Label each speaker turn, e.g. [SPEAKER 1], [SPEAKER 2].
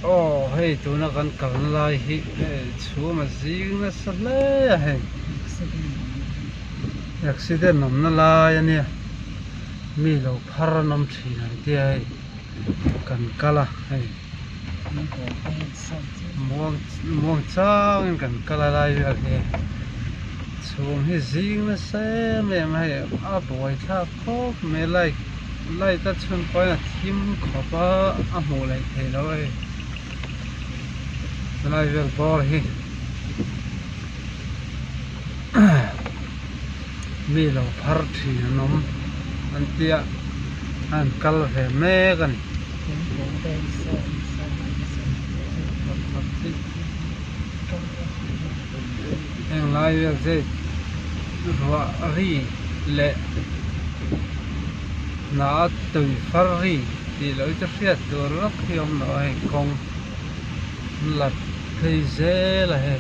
[SPEAKER 1] Oh, hey, tu na kan kalan lai hi chu ma zing na sa le he accident nom na lai ania mi lo phar nom thi na ti ai kan kala hey muang muang chang kan kala lai vel he chum hi zing na se me mai a boi tha kho me lai ta chun pa na thim khopa a mu lai the loi lai vel bor hi mi lo phar thi nom an tia an kal ve me kan en lai vel se ruwa ri le na tui phar ri ti lo ta fiat tur rak hiom no ai kong lat thei ze la he